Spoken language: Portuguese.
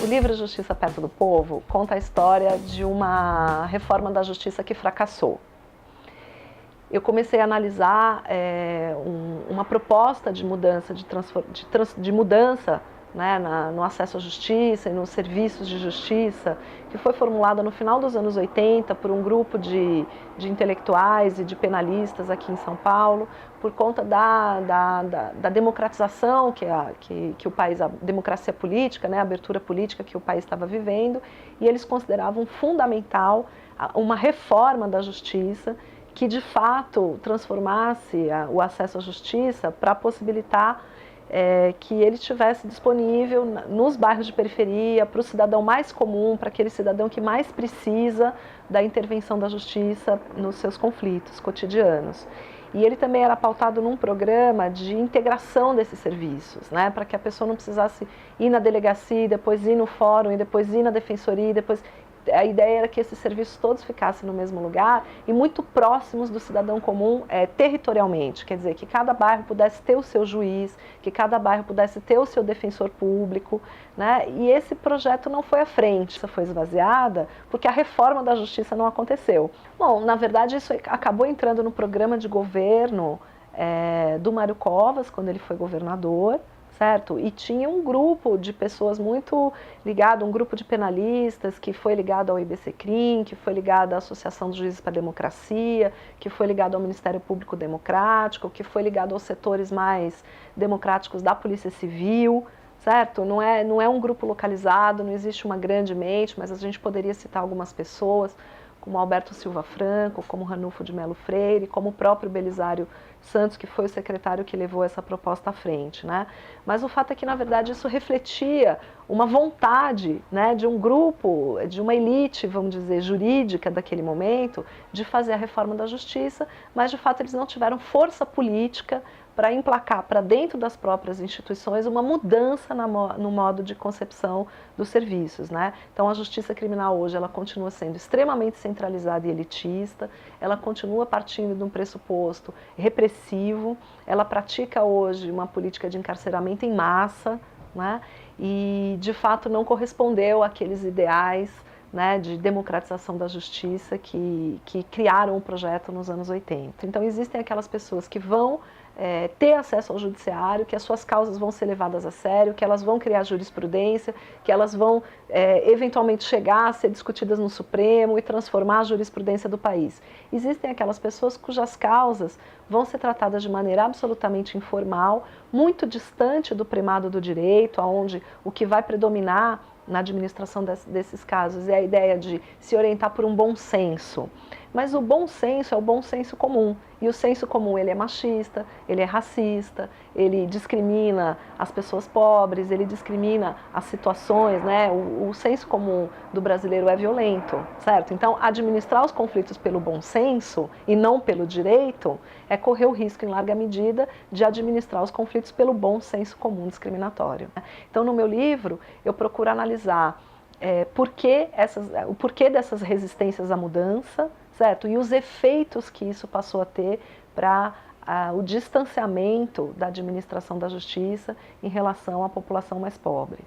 O livro Justiça Perto do Povo conta a história de uma reforma da justiça que fracassou. Eu comecei a analisar uma proposta de mudança, de mudança, né, no acesso à justiça e nos serviços de justiça, que foi formulada no final dos anos 80 por um grupo de intelectuais e de penalistas aqui em São Paulo, por conta da democratização que o país, a democracia política, né, a abertura política que o país estava vivendo, e eles consideravam fundamental uma reforma da justiça que de fato transformasse o acesso à justiça para possibilitar que ele estivesse disponível nos bairros de periferia, para o cidadão mais comum, para aquele cidadão que mais precisa da intervenção da justiça nos seus conflitos cotidianos. E ele também era pautado num programa de integração desses serviços, né, para que a pessoa não precisasse ir na delegacia, depois ir no fórum, e depois ir na defensoria, depois... A ideia era que esses serviços todos ficassem no mesmo lugar e muito próximos do cidadão comum territorialmente, quer dizer, que cada bairro pudesse ter o seu juiz, que cada bairro pudesse ter o seu defensor público, né? E esse projeto não foi à frente, isso foi esvaziada porque a reforma da justiça não aconteceu. Bom, na verdade isso acabou entrando no programa de governo do Mário Covas, quando ele foi governador, certo? E tinha um grupo de pessoas muito ligado, um grupo de penalistas que foi ligado ao IBCCRIM, que foi ligado à Associação dos Juízes para a Democracia, que foi ligado ao Ministério Público Democrático, que foi ligado aos setores mais democráticos da Polícia Civil, certo? Não é um grupo localizado, não existe uma grande mente, mas a gente poderia citar algumas pessoas, como Alberto Silva Franco, como Ranulfo de Melo Freire, como o próprio Belisário Santos, que foi o secretário que levou essa proposta à frente, né? Mas o fato é que, na verdade, isso refletia uma vontade, né, de um grupo, de uma elite, vamos dizer, jurídica daquele momento, de fazer a reforma da justiça, mas, de fato, eles não tiveram força política para emplacar para dentro das próprias instituições uma mudança no modo de concepção dos serviços, né? Então a justiça criminal hoje ela continua sendo extremamente centralizada e elitista, ela continua partindo de um pressuposto repressivo, ela pratica hoje uma política de encarceramento em massa, né? E de fato não correspondeu àqueles ideais, né, de democratização da justiça que criaram o projeto nos anos 80. Então existem aquelas pessoas que vão ter acesso ao judiciário, que as suas causas vão ser levadas a sério, que elas vão criar jurisprudência, que elas vão eventualmente chegar a ser discutidas no Supremo e transformar a jurisprudência do país. Existem aquelas pessoas cujas causas vão ser tratadas de maneira absolutamente informal, muito distante do primado do direito, onde o que vai predominar na administração desses casos é a ideia de se orientar por um bom senso. Mas o bom senso é o bom senso comum, e o senso comum ele é machista, ele é racista, ele discrimina as pessoas pobres, ele discrimina as situações, né? O senso comum do brasileiro é violento, certo? Então, administrar os conflitos pelo bom senso e não pelo direito é correr o risco, em larga medida, de administrar os conflitos pelo bom senso comum discriminatório. Então, no meu livro, eu procuro analisar o porquê dessas resistências à mudança, certo? E os efeitos que isso passou a ter para o distanciamento da administração da justiça em relação à população mais pobre.